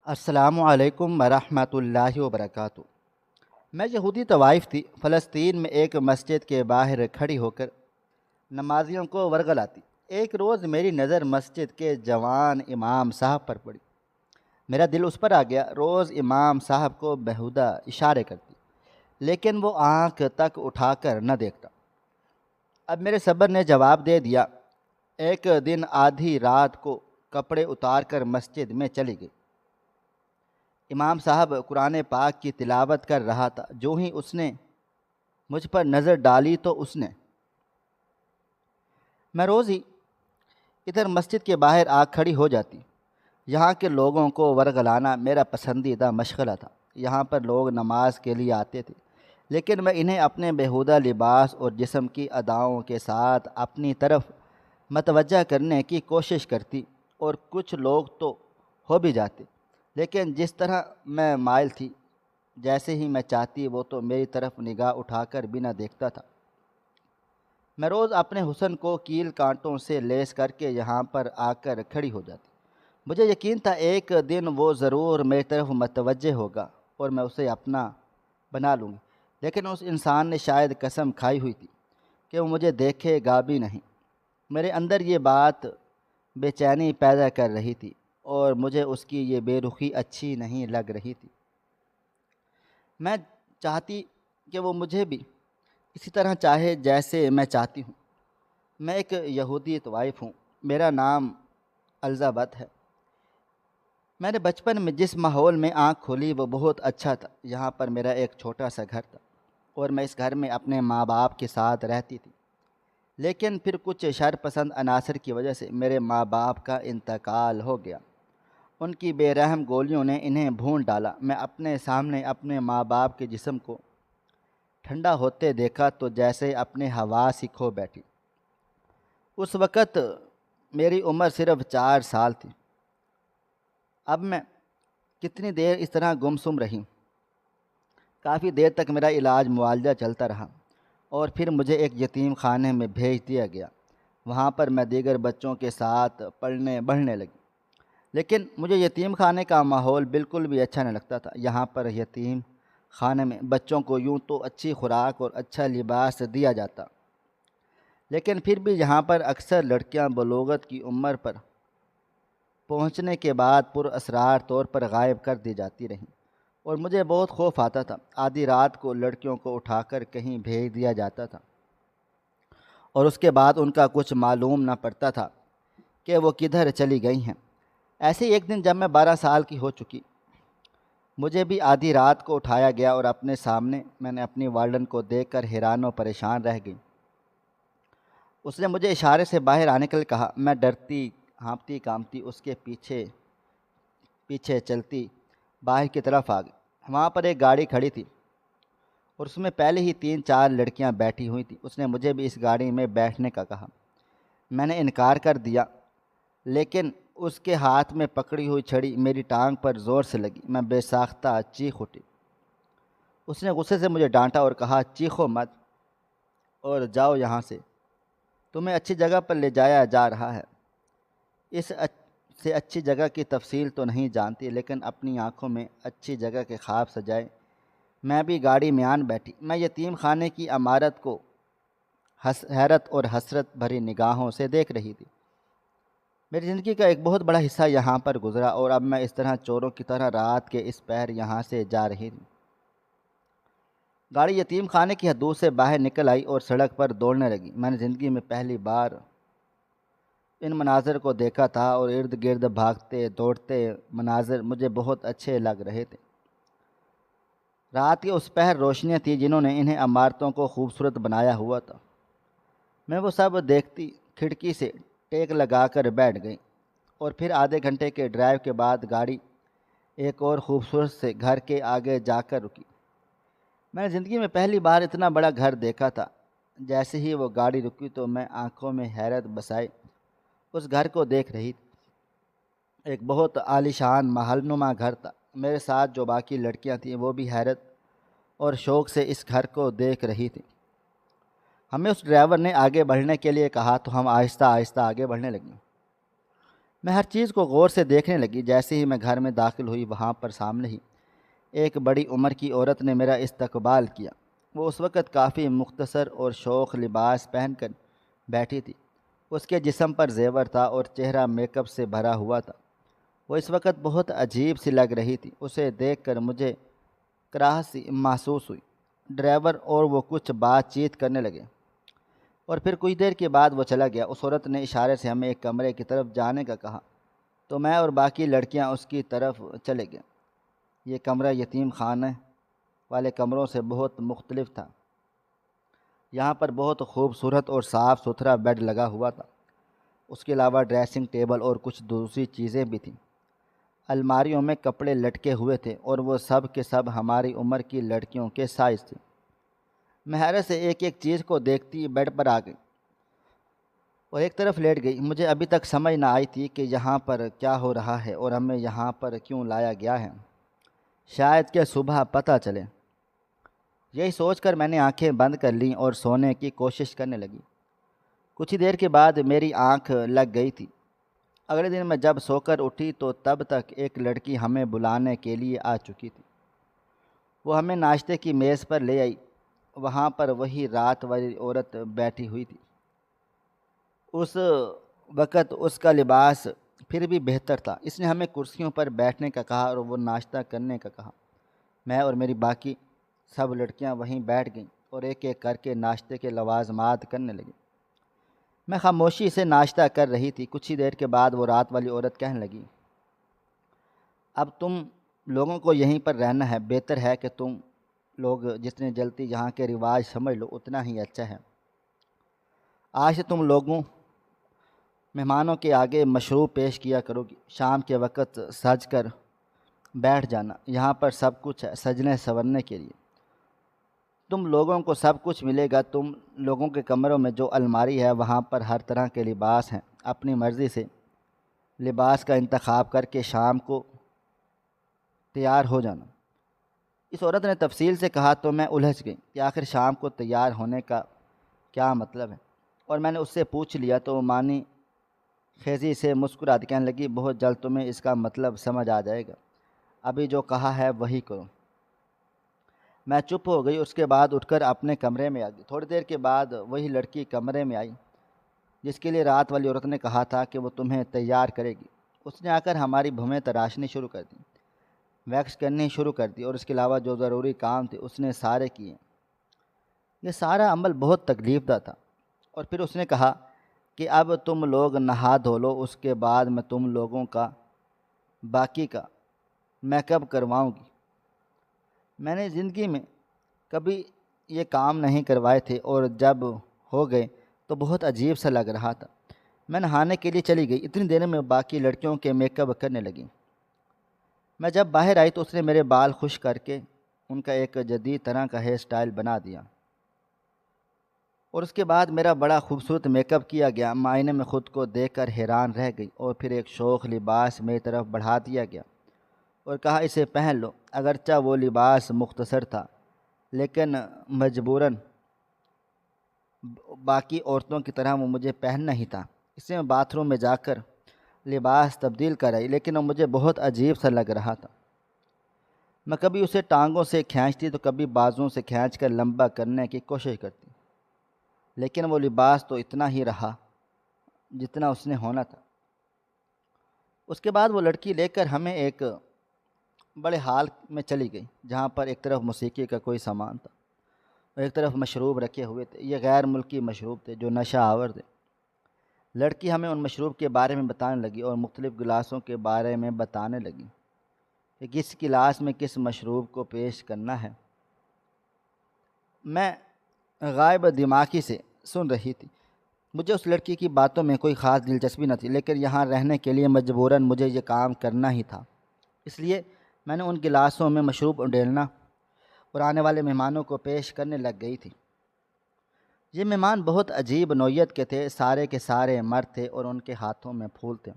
السلام علیکم ورحمۃ اللہ وبرکاتہ۔ میں یہودی طوائف تھی فلسطین میں ایک مسجد کے باہر کھڑی ہو کر نمازیوں کو ورغلاتی۔ ایک روز میری نظر مسجد کے جوان امام صاحب پر پڑی۔ میرا دل اس پر آ گیا۔ روز امام صاحب کو بہودہ اشارے کرتی لیکن وہ آنکھ تک اٹھا کر نہ دیکھتا۔ اب میرے صبر نے جواب دے دیا۔ ایک دن آدھی رات کو کپڑے اتار کر مسجد میں چلی گئی۔ امام صاحب قرآن پاک کی تلاوت کر رہا تھا۔ جو ہی اس نے مجھ پر نظر ڈالی تو اس نے میں روز ہی ادھر مسجد کے باہر آ کھڑی ہو جاتی۔ یہاں کے لوگوں کو ورغلانا میرا پسندیدہ مشغلہ تھا۔ یہاں پر لوگ نماز کے لیے آتے تھے لیکن میں انہیں اپنے بیہودہ لباس اور جسم کی اداؤں کے ساتھ اپنی طرف متوجہ کرنے کی کوشش کرتی، اور کچھ لوگ تو ہو بھی جاتے، لیکن جس طرح میں مائل تھی، جیسے ہی میں چاہتی وہ تو میری طرف نگاہ اٹھا کر بھی نہ دیکھتا تھا۔ میں روز اپنے حسن کو کیل کانٹوں سے لیس کر کے یہاں پر آ کر کھڑی ہو جاتی۔ مجھے یقین تھا ایک دن وہ ضرور میری طرف متوجہ ہوگا اور میں اسے اپنا بنا لوں گی، لیکن اس انسان نے شاید قسم کھائی ہوئی تھی کہ وہ مجھے دیکھے گا بھی نہیں۔ میرے اندر یہ بات بے چینی پیدا کر رہی تھی اور مجھے اس کی یہ بے رخی اچھی نہیں لگ رہی تھی۔ میں چاہتی کہ وہ مجھے بھی اسی طرح چاہے جیسے میں چاہتی ہوں۔ میں ایک یہودی طوائف ہوں۔ میرا نام الزابت ہے۔ میں نے بچپن میں جس ماحول میں آنکھ کھولی وہ بہت اچھا تھا۔ یہاں پر میرا ایک چھوٹا سا گھر تھا اور میں اس گھر میں اپنے ماں باپ کے ساتھ رہتی تھی، لیکن پھر کچھ شر پسند عناصر کی وجہ سے میرے ماں باپ کا انتقال ہو گیا۔ ان کی بے رحم گولیوں نے انہیں بھون ڈالا۔ میں اپنے سامنے اپنے ماں باپ کے جسم کو ٹھنڈا ہوتے دیکھا تو جیسے اپنے حواس ہی کھو بیٹھی۔ اس وقت میری عمر صرف 4 سال تھی۔ اب میں کتنی دیر اس طرح گمسم رہی؟ کافی دیر تک میرا علاج معالجہ چلتا رہا اور پھر مجھے ایک یتیم خانے میں بھیج دیا گیا۔ وہاں پر میں دیگر بچوں کے ساتھ پڑھنے بڑھنے لگی، لیکن مجھے یتیم خانے کا ماحول بالکل بھی اچھا نہ لگتا تھا۔ یہاں پر یتیم خانے میں بچوں کو یوں تو اچھی خوراک اور اچھا لباس دیا جاتا، لیکن پھر بھی یہاں پر اکثر لڑکیاں بلوغت کی عمر پر پہنچنے کے بعد پر اسرار طور پر غائب کر دی جاتی رہیں، اور مجھے بہت خوف آتا تھا۔ آدھی رات کو لڑکیوں کو اٹھا کر کہیں بھیج دیا جاتا تھا اور اس کے بعد ان کا کچھ معلوم نہ پڑتا تھا کہ وہ کدھر چلی گئی ہیں۔ ایسے ہی ایک دن جب میں 12 سال کی ہو چکی، مجھے بھی آدھی رات کو اٹھایا گیا اور اپنے سامنے میں نے اپنی والدن کو دیکھ کر حیران و پریشان رہ گئی۔ اس نے مجھے اشارے سے باہر آنے کے لیے کہا۔ میں ڈرتی ہانپتی کانپتی اس کے پیچھے پیچھے چلتی باہر کی طرف آ گئی۔ وہاں پر ایک گاڑی کھڑی تھی اور اس میں پہلے ہی 3 4 لڑکیاں بیٹھی ہوئی تھیں۔ اس نے مجھے بھی اس گاڑی میں بیٹھنے کا کہا۔ میں نے انکار کر دیا، لیکن اس کے ہاتھ میں پکڑی ہوئی چھڑی میری ٹانگ پر زور سے لگی۔ میں بے ساختہ چیخ اٹھی۔ اس نے غصے سے مجھے ڈانٹا اور کہا، چیخو مت اور جاؤ یہاں سے، تمہیں اچھی جگہ پر لے جایا جا رہا ہے۔ اس سے اچھی جگہ کی تفصیل تو نہیں جانتی، لیکن اپنی آنکھوں میں اچھی جگہ کے خواب سجائے میں بھی گاڑی میں آن بیٹھی۔ میں یتیم خانے کی عمارت کو حیرت اور حسرت بھری نگاہوں سے دیکھ رہی تھی۔ میری زندگی کا ایک بہت بڑا حصہ یہاں پر گزرا اور اب میں اس طرح چوروں کی طرح رات کے اس پہر یہاں سے جا رہی تھی۔ گاڑی یتیم خانے کی حدود سے باہر نکل آئی اور سڑک پر دوڑنے لگی۔ میں نے زندگی میں پہلی بار ان مناظر کو دیکھا تھا اور ارد گرد بھاگتے دوڑتے مناظر مجھے بہت اچھے لگ رہے تھے۔ رات کی اس پہر روشنیاں تھیں جنہوں نے انہیں عمارتوں کو خوبصورت بنایا ہوا تھا۔ میں وہ سب دیکھتی کھڑکی سے ٹیک لگا کر بیٹھ گئی، اور پھر آدھے گھنٹے کے ڈرائیو کے بعد گاڑی ایک اور خوبصورت سے گھر کے آگے جا کر رکی۔ میں نے زندگی میں پہلی بار اتنا بڑا گھر دیکھا تھا۔ جیسے ہی وہ گاڑی رکی تو میں آنکھوں میں حیرت بسائے اس گھر کو دیکھ رہی تھی۔ ایک بہت عالیشان محل نما گھر تھا۔ میرے ساتھ جو باقی لڑکیاں تھیں وہ بھی حیرت اور شوق سے اس گھر کو دیکھ رہی تھیں۔ ہمیں اس ڈرائیور نے آگے بڑھنے کے لیے کہا تو ہم آہستہ آہستہ آگے بڑھنے لگے۔ میں ہر چیز کو غور سے دیکھنے لگی۔ جیسے ہی میں گھر میں داخل ہوئی، وہاں پر سامنے ہی ایک بڑی عمر کی عورت نے میرا استقبال کیا۔ وہ اس وقت کافی مختصر اور شوخ لباس پہن کر بیٹھی تھی۔ اس کے جسم پر زیور تھا اور چہرہ میک اپ سے بھرا ہوا تھا۔ وہ اس وقت بہت عجیب سی لگ رہی تھی۔ اسے دیکھ کر مجھے کراہت سی محسوس ہوئی۔ ڈرائیور اور وہ کچھ بات چیت کرنے لگے اور پھر کچھ دیر کے بعد وہ چلا گیا۔ اس عورت نے اشارے سے ہمیں ایک کمرے کی طرف جانے کا کہا تو میں اور باقی لڑکیاں اس کی طرف چلے گئے۔ یہ کمرہ یتیم خانہ والے کمروں سے بہت مختلف تھا۔ یہاں پر بہت خوبصورت اور صاف ستھرا بیڈ لگا ہوا تھا۔ اس کے علاوہ ڈریسنگ ٹیبل اور کچھ دوسری چیزیں بھی تھیں۔ الماریوں میں کپڑے لٹکے ہوئے تھے اور وہ سب کے سب ہماری عمر کی لڑکیوں کے سائز تھے۔ میں حیرت سے ایک ایک چیز کو دیکھتی بیڈ پر آ گئی اور ایک طرف لیٹ گئی۔ مجھے ابھی تک سمجھ نہ آئی تھی کہ یہاں پر کیا ہو رہا ہے اور ہمیں یہاں پر کیوں لایا گیا ہے۔ شاید کہ صبح پتہ چلے۔ یہی سوچ کر میں نے آنکھیں بند کر لیں اور سونے کی کوشش کرنے لگی۔ کچھ ہی دیر کے بعد میری آنکھ لگ گئی تھی۔ اگلے دن میں جب سو کر اٹھی تو تب تک ایک لڑکی ہمیں بلانے کے لیے آ چکی تھی۔ وہ ہمیں ناشتے کی میز پر لے آئی۔ وہاں پر وہی رات والی عورت بیٹھی ہوئی تھی۔ اس وقت اس کا لباس پھر بھی بہتر تھا۔ اس نے ہمیں کرسیوں پر بیٹھنے کا کہا اور وہ ناشتہ کرنے کا کہا۔ میں اور میری باقی سب لڑکیاں وہیں بیٹھ گئیں اور ایک ایک کر کے ناشتے کے لوازمات کرنے لگیں۔ میں خاموشی سے ناشتہ کر رہی تھی۔ کچھ ہی دیر کے بعد وہ رات والی عورت کہنے لگی، اب تم لوگوں کو یہیں پر رہنا ہے۔ بہتر ہے کہ تم لوگ جتنے جلدی یہاں کے رواج سمجھ لو اتنا ہی اچھا ہے۔ آج سے تم لوگوں مہمانوں کے آگے مشروب پیش کیا کرو گی۔ شام کے وقت سج کر بیٹھ جانا۔ یہاں پر سب کچھ ہے سجنے سنورنے کے لیے۔ تم لوگوں کو سب کچھ ملے گا۔ تم لوگوں کے کمروں میں جو الماری ہے وہاں پر ہر طرح کے لباس ہیں۔ اپنی مرضی سے لباس کا انتخاب کر کے شام کو تیار ہو جانا۔ اس عورت نے تفصیل سے کہا تو میں الجھ گئی کہ آخر شام کو تیار ہونے کا کیا مطلب ہے، اور میں نے اس سے پوچھ لیا تو وہ معنی خیزی سے مسکرا کہنے لگی، بہت جلد تمہیں اس کا مطلب سمجھ آ جائے گا۔ ابھی جو کہا ہے وہی کرو۔ میں چپ ہو گئی۔ اس کے بعد اٹھ کر اپنے کمرے میں آ گئی۔ تھوڑی دیر کے بعد وہی لڑکی کمرے میں آئی جس کے لیے رات والی عورت نے کہا تھا کہ وہ تمہیں تیار کرے گی۔ اس نے آ کر ہماری بھویں تراشنی شروع کر دی، ویکس کرنی شروع کر دی اور اس کے علاوہ جو ضروری کام تھے اس نے سارے کیے۔ یہ سارا عمل بہت تکلیف دہ تھا۔ اور پھر اس نے کہا کہ اب تم لوگ نہا دھو لو، اس کے بعد میں تم لوگوں کا باقی کا میک اپ کرواؤں گی۔ میں نے زندگی میں کبھی یہ کام نہیں کروائے تھے اور جب ہو گئے تو بہت عجیب سا لگ رہا تھا۔ میں نہانے کے لیے چلی گئی۔ اتنی دیر میں باقی لڑکیوں کے میک اپ کرنے لگی۔ میں جب باہر آئی تو اس نے میرے بال خشک کر کے ان کا ایک جدید طرح کا ہیئر سٹائل بنا دیا اور اس کے بعد میرا بڑا خوبصورت میک اپ کیا گیا۔ آئینے میں خود کو دیکھ کر حیران رہ گئی اور پھر ایک شوخ لباس میری طرف بڑھا دیا گیا اور کہا، اسے پہن لو۔ اگرچہ وہ لباس مختصر تھا لیکن مجبوراً باقی عورتوں کی طرح وہ مجھے پہننا ہی تھا۔ اس میں باتھ روم میں جا کر لباس تبدیل کر آئی لیکن وہ مجھے بہت عجیب سا لگ رہا تھا۔ میں کبھی اسے ٹانگوں سے کھینچتی تو کبھی بازوؤں سے کھینچ کر لمبا کرنے کی کوشش کرتی، لیکن وہ لباس تو اتنا ہی رہا جتنا اس نے ہونا تھا۔ اس کے بعد وہ لڑکی لے کر ہمیں ایک بڑے ہال میں چلی گئی جہاں پر ایک طرف موسیقی کا کوئی سامان تھا اور ایک طرف مشروب رکھے ہوئے تھے۔ یہ غیر ملکی مشروب تھے جو نشہ آور تھے۔ لڑکی ہمیں ان مشروب کے بارے میں بتانے لگی اور مختلف گلاسوں کے بارے میں بتانے لگی کہ کس گلاس میں کس مشروب کو پیش کرنا ہے۔ میں غائب دماغی سے سن رہی تھی۔ مجھے اس لڑکی کی باتوں میں کوئی خاص دلچسپی نہ تھی لیکن یہاں رہنے کے لیے مجبوراً مجھے یہ کام کرنا ہی تھا۔ اس لیے میں نے ان گلاسوں میں مشروب ڈالنا اور آنے والے مہمانوں کو پیش کرنے لگ گئی تھی۔ یہ مہمان بہت عجیب نوعیت کے تھے۔ سارے کے سارے مرد تھے اور ان کے ہاتھوں میں پھول تھے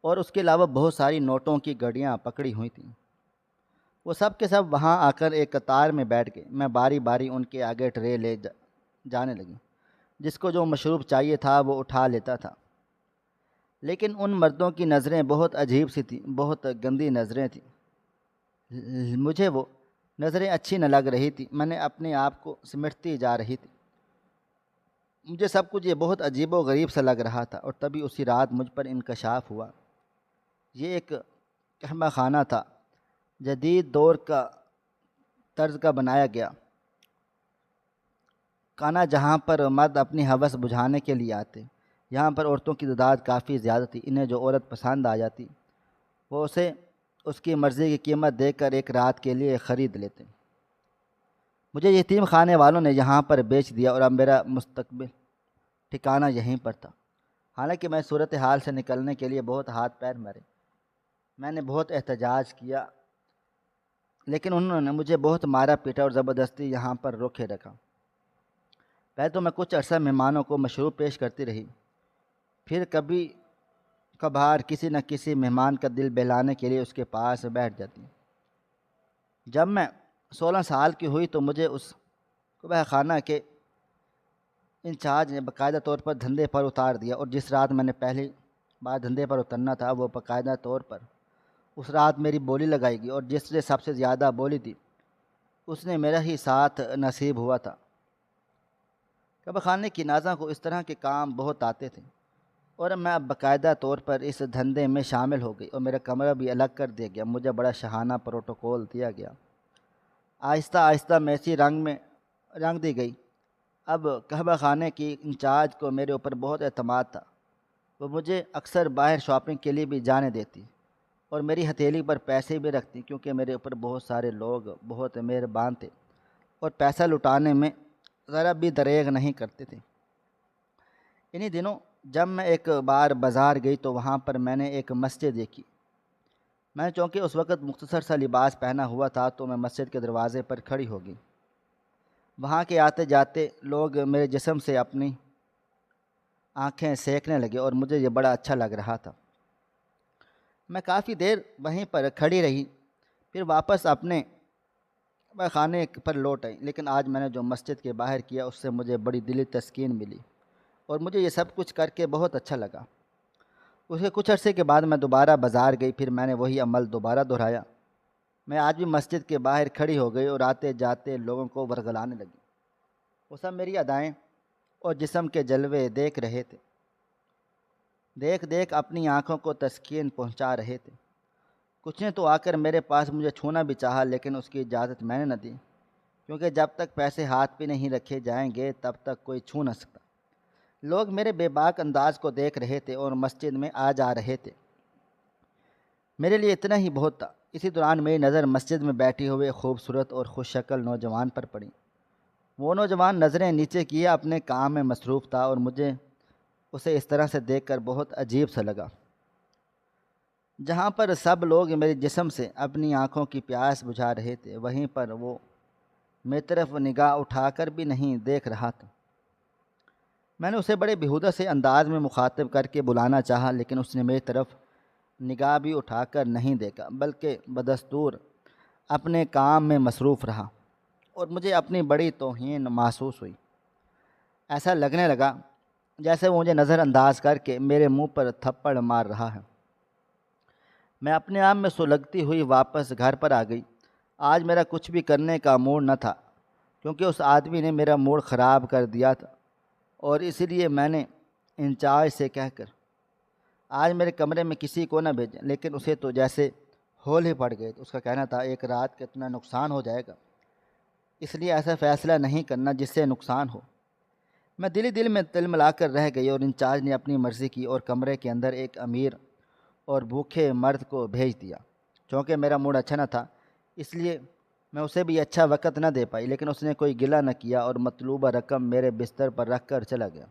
اور اس کے علاوہ بہت ساری نوٹوں کی گھڑیاں پکڑی ہوئی تھیں۔ وہ سب کے سب وہاں آ کر ایک قطار میں بیٹھ گئے۔ میں باری باری ان کے آگے ٹرے لے جانے لگی۔ جس کو جو مشروب چاہیے تھا وہ اٹھا لیتا تھا۔ لیکن ان مردوں کی نظریں بہت عجیب سی تھیں، بہت گندی نظریں تھیں۔ مجھے وہ نظریں اچھی نہ لگ رہی تھی، میں نے اپنے آپ کو سمٹتی جا رہی تھی۔ مجھے سب کچھ یہ بہت عجیب و غریب سا لگ رہا تھا، اور تبھی اسی رات مجھ پر انکشاف ہوا۔ یہ ایک قہوہ خانہ تھا، جدید دور کا طرز کا بنایا گیا خانہ، جہاں پر مرد اپنی ہوس بجھانے کے لیے آتے۔ یہاں پر عورتوں کی تعداد کافی زیادہ تھی، انہیں جو عورت پسند آ جاتی وہ اسے اس کی مرضی کی قیمت دے کر ایک رات کے لیے خرید لیتے۔ مجھے یتیم خانے والوں نے یہاں پر بیچ دیا، اور اب میرا مستقبل ٹھکانہ یہیں پر تھا۔ حالانکہ میں صورتحال سے نکلنے کے لیے بہت ہاتھ پیر مارے، میں نے بہت احتجاج کیا، لیکن انہوں نے مجھے بہت مارا پیٹا اور زبردستی یہاں پر روکے رکھا۔ پہلے تو میں کچھ عرصہ مہمانوں کو مشروب پیش کرتی رہی، پھر کبھی کبھار کسی نہ کسی مہمان کا دل بہلانے کے لیے اس کے پاس بیٹھ جاتی۔ جب میں 16 سال کی ہوئی تو مجھے اس قہوہ خانہ کے انچارج نے باقاعدہ طور پر دھندے پر اتار دیا، اور جس رات میں نے پہلی بار دھندے پر اترنا تھا وہ باقاعدہ طور پر اس رات میری بولی لگائی گئی، اور جس سے سب سے زیادہ بولی تھی اس نے میرا ہی ساتھ نصیب ہوا تھا۔ قہوہ خانے کی نازاں کو اس طرح کے کام بہت آتے تھے، اور میں اب باقاعدہ طور پر اس دھندے میں شامل ہو گئی، اور میرا کمرہ بھی الگ کر دیا گیا۔ مجھے بڑا شاہانہ پروٹوکول دیا گیا۔ آہستہ آہستہ میں اسی رنگ میں رنگ دی گئی۔ اب قہوہ خانے کی انچارج کو میرے اوپر بہت اعتماد تھا، وہ مجھے اکثر باہر شاپنگ کے لیے بھی جانے دیتی، اور میری ہتھیلی پر پیسے بھی رکھتی، کیونکہ میرے اوپر بہت سارے لوگ بہت مہربان تھے اور پیسہ لٹانے میں ذرا بھی دریغ نہیں کرتے تھے۔ انہی دنوں جب میں ایک بار بازار گئی تو وہاں پر میں نے ایک مسجد دیکھی۔ میں چونکہ اس وقت مختصر سا لباس پہنا ہوا تھا تو میں مسجد کے دروازے پر کھڑی ہو گئی۔ وہاں کے آتے جاتے لوگ میرے جسم سے اپنی آنکھیں سینکنے لگے، اور مجھے یہ بڑا اچھا لگ رہا تھا۔ میں کافی دیر وہیں پر کھڑی رہی، پھر واپس اپنے خانے پر لوٹ آئی۔ لیکن آج میں نے جو مسجد کے باہر کیا اس سے مجھے بڑی دلی تسکین ملی، اور مجھے یہ سب کچھ کر کے بہت اچھا لگا۔ اس کے کچھ عرصے کے بعد میں دوبارہ بازار گئی، پھر میں نے وہی عمل دوبارہ دہرایا۔ میں آج بھی مسجد کے باہر کھڑی ہو گئی اور آتے جاتے لوگوں کو ورغلانے لگی۔ وہ سب میری ادائیں اور جسم کے جلوے دیکھ رہے تھے، دیکھ دیکھ اپنی آنکھوں کو تسکین پہنچا رہے تھے۔ کچھ نے تو آ کر میرے پاس مجھے چھونا بھی چاہا، لیکن اس کی اجازت میں نے نہ دی، کیونکہ جب تک پیسے ہاتھ پہ نہیں رکھے جائیں گے تب تک کوئی چھو نہ سکتا۔ لوگ میرے بے باک انداز کو دیکھ رہے تھے اور مسجد میں آ جا رہے تھے۔ میرے لیے اتنا ہی بہت تھا۔ اسی دوران میری نظر مسجد میں بیٹھے ہوئے خوبصورت اور خوش شکل نوجوان پر پڑی۔ وہ نوجوان نظریں نیچے کیے اپنے کام میں مصروف تھا، اور مجھے اسے اس طرح سے دیکھ کر بہت عجیب سا لگا۔ جہاں پر سب لوگ میرے جسم سے اپنی آنکھوں کی پیاس بجھا رہے تھے، وہیں پر وہ میری طرف نگاہ اٹھا کر بھی نہیں دیکھ رہا تھا۔ میں نے اسے بڑے بیہودہ سے انداز میں مخاطب کر کے بلانا چاہا، لیکن اس نے میری طرف نگاہ بھی اٹھا کر نہیں دیکھا، بلکہ بدستور اپنے کام میں مصروف رہا، اور مجھے اپنی بڑی توہین محسوس ہوئی۔ ایسا لگنے لگا جیسے وہ مجھے نظر انداز کر کے میرے منہ پر تھپڑ مار رہا ہے۔ میں اپنے آپ میں سلگتی ہوئی واپس گھر پر آ گئی۔ آج میرا کچھ بھی کرنے کا موڈ نہ تھا، کیونکہ اس آدمی نے میرا موڈ خراب کر دیا تھا، اور اسی لیے میں نے انچارج سے کہہ کر آج میرے کمرے میں کسی کو نہ بھیجیں، لیکن اسے تو جیسے ہول ہی پڑ گئے۔ اس کا کہنا تھا ایک رات کا اتنا نقصان ہو جائے گا، اس لیے ایسا فیصلہ نہیں کرنا جس سے نقصان ہو۔ میں دل ہی دل میں تلملا کر رہ گئی، اور انچارج نے اپنی مرضی کی اور کمرے کے اندر ایک امیر اور بھوکے مرد کو بھیج دیا۔ چونکہ میرا موڈ اچھا نہ تھا اس لیے میں اسے بھی اچھا وقت نہ دے پائی، لیکن اس نے کوئی گلہ نہ کیا اور مطلوبہ رقم میرے بستر پر رکھ کر چلا گیا۔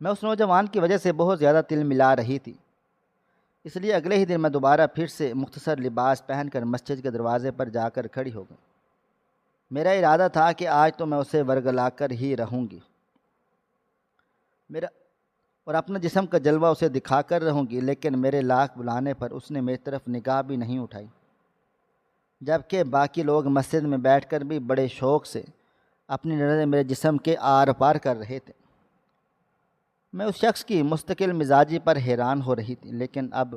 میں اس نوجوان کی وجہ سے بہت زیادہ تل ملا رہی تھی، اس لیے اگلے ہی دن میں دوبارہ پھر سے مختصر لباس پہن کر مسجد کے دروازے پر جا کر کھڑی ہو گئی۔ میرا ارادہ تھا کہ آج تو میں اسے ورگلا کر ہی رہوں گی، اور اپنے جسم کا جلوہ اسے دکھا کر رہوں گی، لیکن میرے لاکھ بلانے پر اس نے میری طرف نگاہ بھی نہیں اٹھائی، جبکہ باقی لوگ مسجد میں بیٹھ کر بھی بڑے شوق سے اپنی نظریں میرے جسم کے آر پار کر رہے تھے۔ میں اس شخص کی مستقل مزاجی پر حیران ہو رہی تھی، لیکن اب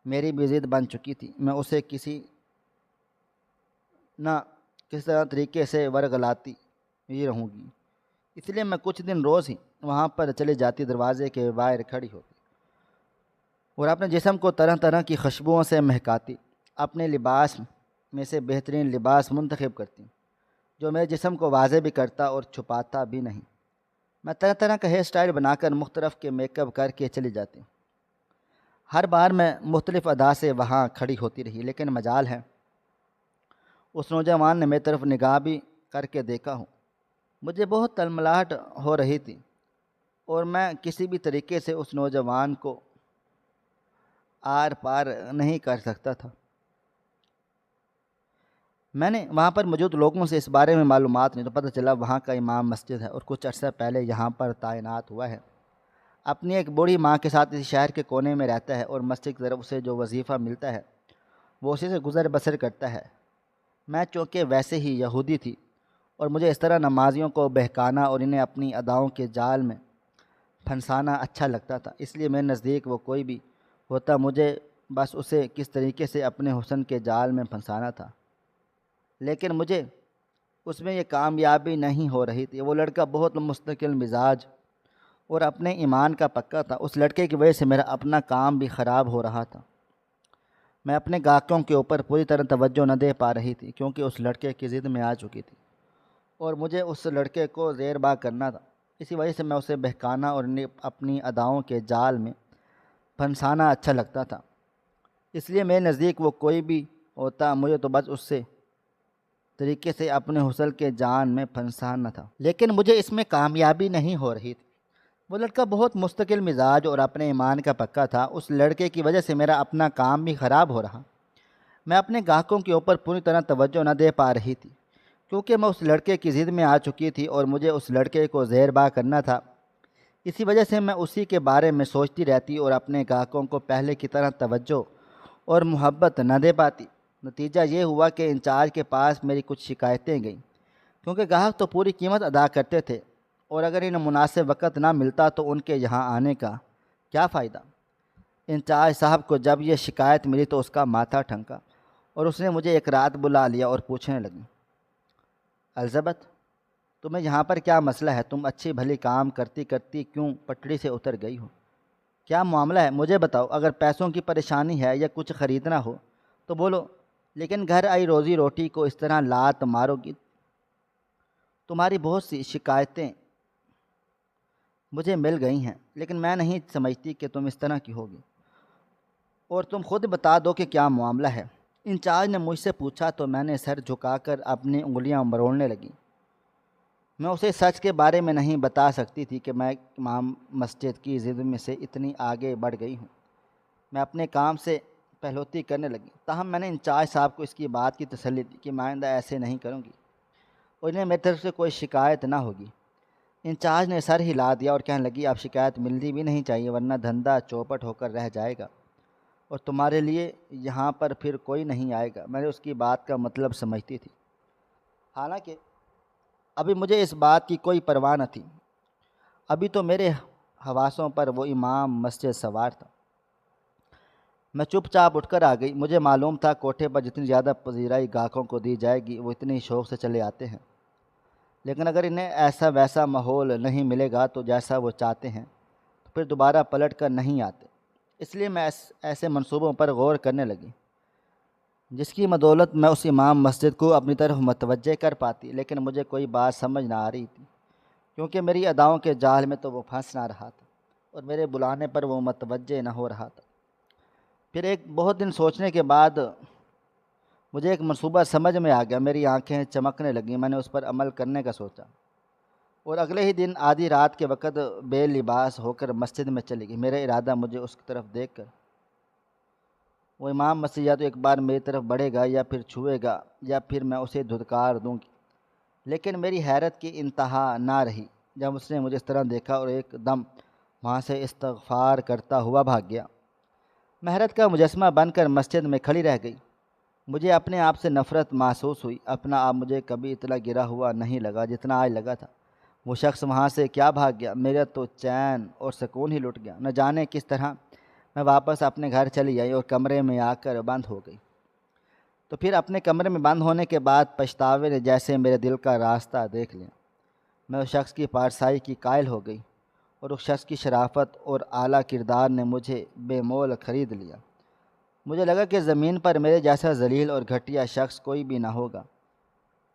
میری بھی ضد بن چکی تھی۔ میں اسے کسی نہ کس طرح طریقے سے ورگلاتی ہی رہوں گی، اس لیے میں کچھ دن روز ہی وہاں پر چلی جاتی، دروازے کے باہر کھڑی ہوتی اور اپنے جسم کو طرح طرح کی خوشبوؤں سے مہکاتی، اپنے لباس میں سے بہترین لباس منتخب کرتی جو میرے جسم کو واضح بھی کرتا اور چھپاتا بھی نہیں۔ میں طرح طرح کا ہیئر سٹائل بنا کر مختلف کے میک اپ کر کے چلی جاتی۔ ہر بار میں مختلف ادا سے وہاں کھڑی ہوتی رہی، لیکن مجال ہے اس نوجوان نے میری طرف نگاہ بھی کر کے دیکھا ہوں۔ مجھے بہت تلملاہٹ ہو رہی تھی اور میں کسی بھی طریقے سے اس نوجوان کو آر پار نہیں کر سکتا تھا۔ میں نے وہاں پر موجود لوگوں سے اس بارے میں معلومات نہیں تو پتہ چلا وہاں کا امام مسجد ہے اور کچھ عرصہ پہلے یہاں پر تعینات ہوا ہے۔ اپنی ایک بوڑھی ماں کے ساتھ اس شہر کے کونے میں رہتا ہے اور مسجد کی طرف اسے جو وظیفہ ملتا ہے وہ اسی سے گزر بسر کرتا ہے۔ میں چونکہ ویسے ہی یہودی تھی اور مجھے اس طرح نمازیوں کو بہکانا اور انہیں اپنی اداؤں کے جال میں پھنسانا اچھا لگتا تھا، اس لیے میرے نزدیک وہ کوئی بھی ہوتا مجھے بس اسے کس طریقے سے اپنے حسن کے جال میں پھنسانا تھا، لیکن مجھے اس میں یہ کامیابی نہیں ہو رہی تھی۔ وہ لڑکا بہت مستقل مزاج اور اپنے ایمان کا پکا تھا۔ اس لڑکے کی وجہ سے میرا اپنا کام بھی خراب ہو رہا تھا۔ میں اپنے گاہکوں کے اوپر پوری طرح توجہ نہ دے پا رہی تھی کیونکہ اس لڑکے کی ضد میں آ چکی تھی اور مجھے اس لڑکے کو زیر بار کرنا تھا۔ اسی وجہ سے میں اسے بہکانا اور اپنی اداؤں کے جال میں پھنسانا اچھا لگتا تھا، اس لیے میرے نزدیک وہ کوئی بھی ہوتا مجھے تو بس اس سے طریقے سے اپنے حسن کے جان میں پھنسانا تھا، لیکن مجھے اس میں کامیابی نہیں ہو رہی تھی۔ وہ لڑکا بہت مستقل مزاج اور اپنے ایمان کا پکا تھا۔ اس لڑکے کی وجہ سے میرا اپنا کام بھی خراب ہو رہا۔ میں اپنے گاہکوں کے اوپر پوری طرح توجہ نہ دے پا رہی تھی کیونکہ میں اس لڑکے کی ضد میں آ چکی تھی اور مجھے اس لڑکے کو زیر بار کرنا تھا۔ اسی وجہ سے میں اسی کے بارے میں سوچتی رہتی اور اپنے گاہکوں کو پہلے کی طرح توجہ اور محبت نہ دے پاتی۔ نتیجہ یہ ہوا کہ انچارج کے پاس میری کچھ شکایتیں گئیں کیونکہ گاہک تو پوری قیمت ادا کرتے تھے اور اگر انہیں مناسب وقت نہ ملتا تو ان کے یہاں آنے کا کیا فائدہ۔ انچارج صاحب کو جب یہ شکایت ملی تو اس کا ماتھا ٹھنکا اور اس نے مجھے ایک رات بلا لیا اور پوچھنے لگی، الزبتھ تمہیں یہاں پر کیا مسئلہ ہے؟ تم اچھی بھلی کام کرتی کرتی کیوں پٹڑی سے اتر گئی ہو؟ کیا معاملہ ہے مجھے بتاؤ۔ اگر پیسوں کی پریشانی ہے یا کچھ خریدنا ہو تو بولو، لیکن گھر آئی روزی روٹی کو اس طرح لات مارو گی۔ تمہاری بہت سی شکایتیں مجھے مل گئی ہیں لیکن میں نہیں سمجھتی کہ تم اس طرح کی ہوگی، اور تم خود بتا دو کہ کیا معاملہ ہے۔ انچارج نے مجھ سے پوچھا تو میں نے سر جھکا کر اپنی انگلیاں مروڑنے لگی۔ میں اسے سچ کے بارے میں نہیں بتا سکتی تھی کہ میں امام مسجد کی ضد میں سے اتنی آگے بڑھ گئی ہوں۔ میں اپنے کام سے پہلوتی کرنے لگی، تاہم میں نے انچارج صاحب کو اس کی بات کی تسلی دی کہ میں آئندہ ایسے نہیں کروں گی اور انہیں میری طرف سے کوئی شکایت نہ ہوگی۔ انچارج نے سر ہلا دیا اور کہنے لگی، اب شکایت ملنی بھی نہیں چاہیے ورنہ دھندا چوپٹ ہو کر رہ جائے گا اور تمہارے لیے یہاں پر پھر کوئی نہیں آئے گا۔ میں نے اس کی بات کا مطلب سمجھتی تھی، حالانکہ ابھی مجھے اس بات کی کوئی پرواہ نہ تھی۔ ابھی تو میرے حواسوں پر وہ امام مسجد سوار تھا۔ میں چپ چاپ اٹھ کر آ گئی۔ مجھے معلوم تھا کوٹھے پر جتنی زیادہ پذیرائی گاہکوں کو دی جائے گی وہ اتنی شوق سے چلے آتے ہیں، لیکن اگر انہیں ایسا ویسا ماحول نہیں ملے گا تو جیسا وہ چاہتے ہیں تو پھر دوبارہ پلٹ کر نہیں آتے۔ اس لیے میں ایسے منصوبوں پر غور کرنے لگی جس کی بدولت میں اس امام مسجد کو اپنی طرف متوجہ کر پاتی، لیکن مجھے کوئی بات سمجھ نہ آ رہی تھی کیونکہ میری اداؤں کے جال میں تو وہ پھنس نہ رہا تھا اور میرے بلانے پر وہ متوجہ نہ ہو رہا تھا۔ پھر ایک بہت دن سوچنے کے بعد مجھے ایک منصوبہ سمجھ میں آ گیا۔ میری آنکھیں چمکنے لگیں، میں نے اس پر عمل کرنے کا سوچا اور اگلے ہی دن آدھی رات کے وقت بے لباس ہو کر مسجد میں چلی گئی۔ میرا ارادہ مجھے اس کی طرف دیکھ کر وہ امام مسجد یا تو ایک بار میری طرف بڑھے گا یا پھر چھوئے گا یا پھر میں اسے دھتکار دوں گی، لیکن میری حیرت کی انتہا نہ رہی جب اس نے مجھے اس طرح دیکھا اور ایک دم وہاں سے استغفار کرتا ہوا بھاگ گیا۔ میں حیرت کا مجسمہ بن کر مسجد میں کھڑی رہ گئی۔ مجھے اپنے آپ سے نفرت محسوس ہوئی۔ اپنا آپ مجھے کبھی اتنا گرا ہوا نہیں لگا جتنا آج لگا تھا۔ وہ شخص وہاں سے کیا بھاگ گیا، میرا تو چین اور سکون ہی لٹ گیا۔ نہ جانے کس طرح میں واپس اپنے گھر چلی آئی اور کمرے میں آ کر بند ہو گئی۔ تو پھر اپنے کمرے میں بند ہونے کے بعد پچھتاوے نے جیسے میرے دل کا راستہ دیکھ لیا۔ میں اس شخص کی پارسائی کی قائل ہو گئی اور اس شخص کی شرافت اور اعلیٰ کردار نے مجھے بے مول خرید لیا۔ مجھے لگا کہ زمین پر میرے جیسا ذلیل اور گھٹیا شخص کوئی بھی نہ ہوگا۔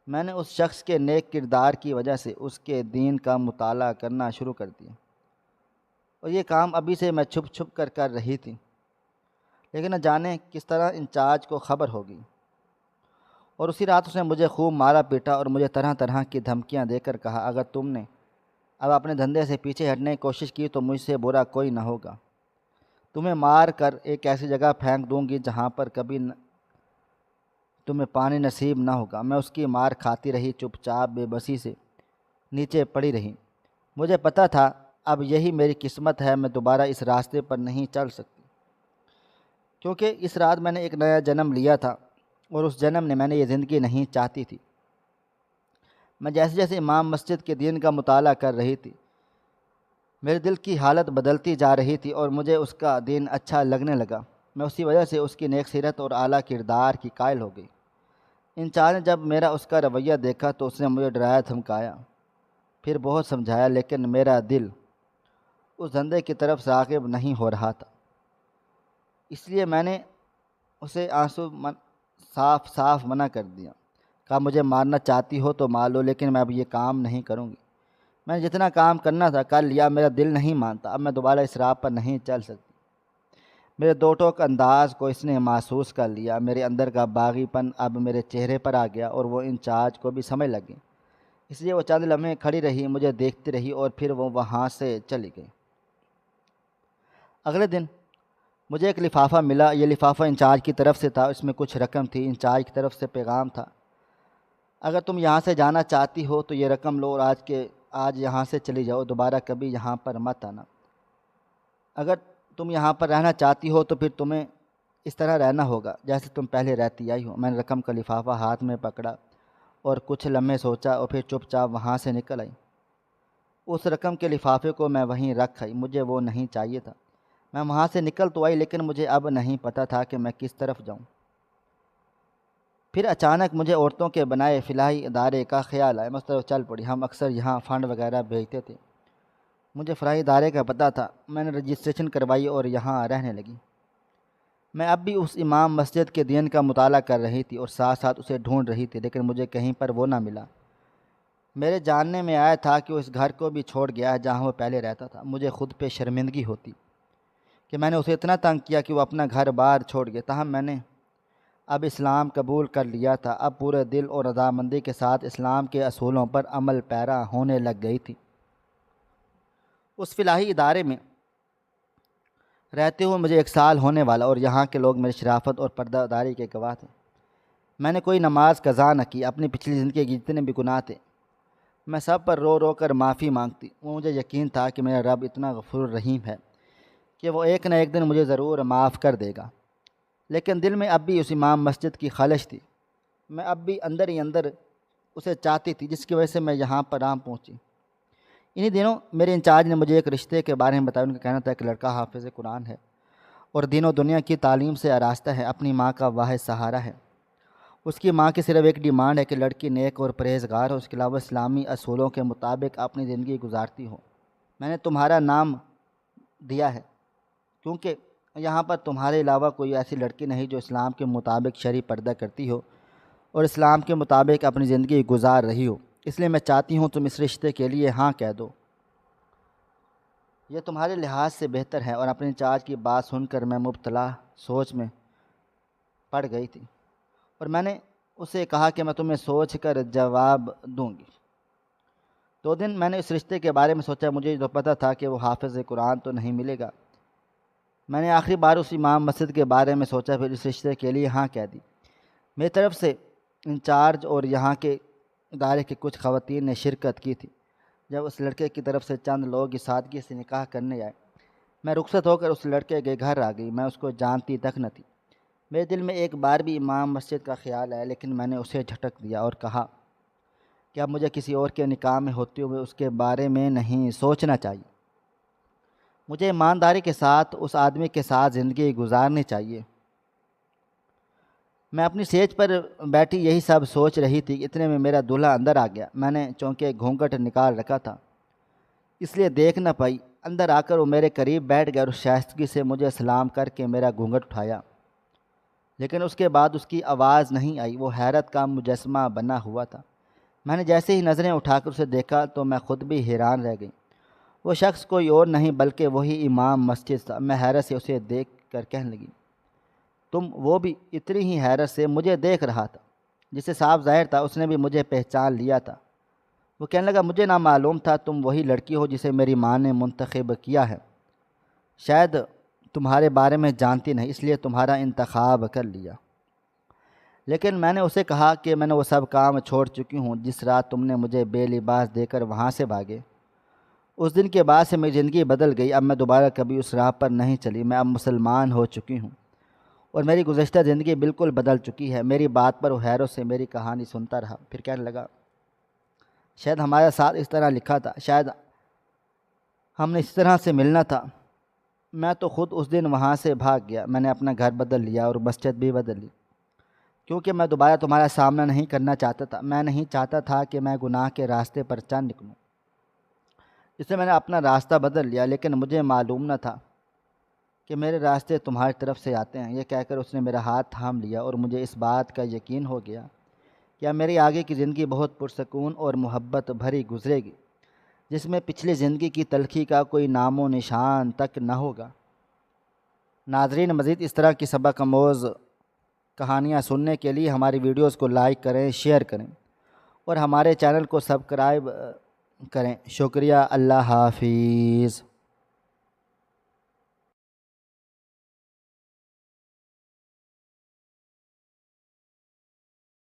میں نے اس شخص کے نیک کردار کی وجہ سے اس کے دین کا مطالعہ کرنا شروع کر دیا، اور یہ کام ابھی سے میں چھپ چھپ کر رہی تھی، لیکن نہ جانے کس طرح انچارج کو خبر ہوگی، اور اسی رات اس نے مجھے خوب مارا پیٹا اور مجھے طرح طرح کی دھمکیاں دے کر کہا، اگر تم نے اب اپنے دھندے سے پیچھے ہٹنے کی کوشش کی تو مجھ سے برا کوئی نہ ہوگا۔ تمہیں مار کر ایک ایسی جگہ پھینک دوں گی جہاں پر کبھی تمہیں پانی نصیب نہ ہوگا۔ میں اس کی مار کھاتی رہی، چپ چاپ بے بسی سے نیچے پڑی رہی۔ مجھے پتہ تھا اب یہی میری قسمت ہے، میں دوبارہ اس راستے پر نہیں چل سکتی، کیونکہ اس رات میں نے ایک نیا جنم لیا تھا اور اس جنم نے میں نے یہ زندگی نہیں چاہتی تھی۔ میں جیسے جیسے امام مسجد کے دین کا مطالعہ کر رہی تھی، میرے دل کی حالت بدلتی جا رہی تھی اور مجھے اس کا دین اچھا لگنے لگا۔ میں اسی وجہ سے اس کی نیک سیرت اور اعلیٰ کردار کی قائل ہو گئی۔ انچارج نے جب میرا اس کا رویہ دیکھا تو اس نے مجھے ڈرایا دھمکایا، پھر بہت سمجھایا، لیکن میرا دل اس دھندے کی طرف راغب نہیں ہو رہا تھا۔ اس لیے میں نے اسے صاف صاف منع کر دیا، کہا مجھے مارنا چاہتی ہو تو مار لو، لیکن میں اب یہ کام نہیں کروں گی۔ میں نے جتنا کام کرنا تھا کر لیا، میرا دل نہیں مانتا، اب میں دوبارہ اس راہ پر نہیں چل سکتی۔ میرے دو ٹوک انداز کو اس نے محسوس کر لیا، میرے اندر کا باغی پن اب میرے چہرے پر آ گیا اور وہ انچارج کو بھی سمجھ لگ گئی۔ اس لیے وہ چند لمحے کھڑی رہی، مجھے دیکھتی رہی اور پھر وہ وہاں سے چلی گئی۔ اگلے دن مجھے ایک لفافہ ملا، یہ لفافہ انچارج کی طرف سے تھا، اس میں کچھ رقم تھی۔ انچارج کی طرف سے پیغام تھا، اگر تم یہاں سے جانا چاہتی ہو تو یہ رقم لو اور آج یہاں سے چلی جاؤ، دوبارہ کبھی یہاں پر مت آنا۔ اگر تم یہاں پر رہنا چاہتی ہو تو پھر تمہیں اس طرح رہنا ہوگا جیسے تم پہلے رہتی آئی ہو۔ میں نے رقم کا لفافہ ہاتھ میں پکڑا اور کچھ لمحے سوچا اور پھر چپ چاپ وہاں سے نکل آئی۔ اس رقم کے لفافے کو میں وہیں رکھ آئی، مجھے وہ نہیں چاہیے تھا۔ میں وہاں سے نکل تو آئی، لیکن مجھے اب نہیں پتہ تھا کہ میں کس طرف جاؤں۔ پھر اچانک مجھے عورتوں کے بنائے فلاحی ادارے کا خیال آیا، میں اس طرف چل پڑی۔ ہم اکثر یہاں فنڈ وغیرہ بھیجتے تھے، مجھے فلاحی ادارے کا پتہ تھا، میں نے رجسٹریشن کروائی اور یہاں رہنے لگی۔ میں اب بھی اس امام مسجد کے دین کا مطالعہ کر رہی تھی اور ساتھ ساتھ اسے ڈھونڈ رہی تھی، لیکن مجھے کہیں پر وہ نہ ملا۔ میرے جاننے میں آیا تھا کہ وہ اس گھر کو بھی چھوڑ گیا ہے جہاں وہ پہلے رہتا تھا۔ مجھے خود پہ شرمندگی ہوتی کہ میں نے اسے اتنا تنگ کیا کہ وہ اپنا گھر بار چھوڑ گیا، تاہم میں نے اب اسلام قبول کر لیا تھا، اب پورے دل اور رضامندی کے ساتھ اسلام کے اصولوں پر عمل پیرا ہونے لگ گئی تھی۔ اس فلاحی ادارے میں رہتے ہوئے مجھے 1 سال ہونے والا اور یہاں کے لوگ میری شرافت اور پردہ داری کے گواہ تھے۔ میں نے کوئی نماز قضا نہ کی، اپنی پچھلی زندگی کے جتنے بھی گناہ تھے میں سب پر رو رو کر معافی مانگتی۔ وہ مجھے یقین تھا کہ میرا رب اتنا غفور رحیم ہے کہ وہ ایک نہ ایک دن مجھے ضرور معاف کر دے گا، لیکن دل میں اب بھی اس امام مسجد کی خواہش تھی۔ میں اب بھی اندر ہی اندر اسے چاہتی تھی، جس کی وجہ سے میں یہاں پر پہنچی۔ انہی دنوں میرے انچارج نے مجھے ایک رشتے کے بارے میں بتایا۔ ان کا کہنا تھا کہ لڑکا حافظ قرآن ہے اور دین و دنیا کی تعلیم سے آراستہ ہے، اپنی ماں کا واحد سہارا ہے۔ اس کی ماں کی صرف ایک ڈیمانڈ ہے کہ لڑکی نیک اور پرہیزگار ہو، اس کے علاوہ اسلامی اصولوں کے مطابق اپنی زندگی گزارتی ہو۔ میں نے تمہارا نام دیا ہے کیونکہ یہاں پر تمہارے علاوہ کوئی ایسی لڑکی نہیں جو اسلام کے مطابق شرعی پردہ کرتی ہو اور اسلام کے مطابق اپنی زندگی گزار رہی ہو، اس لیے میں چاہتی ہوں تم اس رشتے کے لیے ہاں کہہ دو، یہ تمہارے لحاظ سے بہتر ہے۔ اور اپنے انچارج کی بات سن کر میں مبتلا سوچ میں پڑ گئی تھی، اور میں نے اسے کہا کہ میں تمہیں سوچ کر جواب دوں گی۔ 2 دن میں نے اس رشتے کے بارے میں سوچا، مجھے تو پتہ تھا کہ وہ حافظ قرآن تو نہیں ملے گا۔ میں نے آخری بار اس امام مسجد کے بارے میں سوچا، پھر اس رشتے کے لیے ہاں کہہ دی۔ میری طرف سے انچارج اور یہاں کے ادارے کی کچھ خواتین نے شرکت کی تھی۔ جب اس لڑکے کی طرف سے چند لوگ اس سادگی سے نکاح کرنے آئے، میں رخصت ہو کر اس لڑکے کے گھر آ گئی۔ میں اس کو جانتی تک نہ تھی، میرے دل میں ایک بار بھی امام مسجد کا خیال آیا، لیکن میں نے اسے جھٹک دیا اور کہا کہ اب مجھے کسی اور کے نکاح میں ہوتے ہوئے اس کے بارے میں نہیں سوچنا چاہیے۔ مجھے ایمانداری کے ساتھ اس آدمی کے ساتھ زندگی گزارنی چاہیے۔ میں اپنی سیج پر بیٹھی یہی سب سوچ رہی تھی کہ اتنے میں میرا دولہا اندر آ گیا۔ میں نے چونکہ گھونگھٹ نکال رکھا تھا اس لیے دیکھ نہ پائی۔ اندر آ کر وہ میرے قریب بیٹھ گیا اور شائستگی سے مجھے سلام کر کے میرا گھونگھٹ اٹھایا، لیکن اس کے بعد اس کی آواز نہیں آئی۔ وہ حیرت کا مجسمہ بنا ہوا تھا۔ میں نے جیسے ہی نظریں اٹھا کر اسے دیکھا تو میں خود بھی حیران رہ گئی۔ وہ شخص کوئی اور نہیں بلکہ وہی امام مسجد تھا۔ میں حیرت سے اسے دیکھ کر کہنے لگی، تم؟ وہ بھی اتنی ہی حیرت سے مجھے دیکھ رہا تھا۔ جسے صاف ظاہر تھا اس نے بھی مجھے پہچان لیا تھا۔ وہ کہنے لگا، مجھے نہ معلوم تھا تم وہی لڑکی ہو جسے میری ماں نے منتخب کیا ہے۔ شاید تمہارے بارے میں جانتی نہیں اس لیے تمہارا انتخاب کر لیا۔ لیکن میں نے اسے کہا کہ میں نے وہ سب کام چھوڑ چکی ہوں جس رات تم نے مجھے بے لباس دے کر وہاں سے بھاگے۔ اس دن کے بعد سے میری زندگی بدل گئی۔ اب میں دوبارہ کبھی اس راہ پر نہیں چلی۔ میں اب مسلمان ہو چکی ہوں اور میری گزشتہ زندگی بالکل بدل چکی ہے۔ میری بات پر وہ حیرت سے میری کہانی سنتا رہا، پھر کہنے لگا، شاید ہمارا ساتھ اس طرح لکھا تھا، شاید ہم نے اس طرح سے ملنا تھا۔ میں تو خود اس دن وہاں سے بھاگ گیا۔ میں نے اپنا گھر بدل لیا اور مسجد بھی بدل لی، کیونکہ میں دوبارہ تمہارا سامنا نہیں کرنا چاہتا تھا۔ میں نہیں چاہتا تھا کہ میں گناہ کے راستے پر چل نکلوں، اس لیے میں نے اپنا راستہ بدل لیا، لیکن مجھے معلوم نہ تھا کہ میرے راستے تمہاری طرف سے آتے ہیں۔ یہ کہہ کر اس نے میرا ہاتھ تھام لیا اور مجھے اس بات کا یقین ہو گیا کہ اب میری آگے کی زندگی بہت پرسکون اور محبت بھری گزرے گی، جس میں پچھلی زندگی کی تلخی کا کوئی نام و نشان تک نہ ہوگا۔ ناظرین، مزید اس طرح کی سبق آموز کہانیاں سننے کے لیے ہماری ویڈیوز کو لائک کریں، شیئر کریں اور ہمارے چینل کو سبسکرائب کریں۔ شکریہ۔ اللہ حافظ۔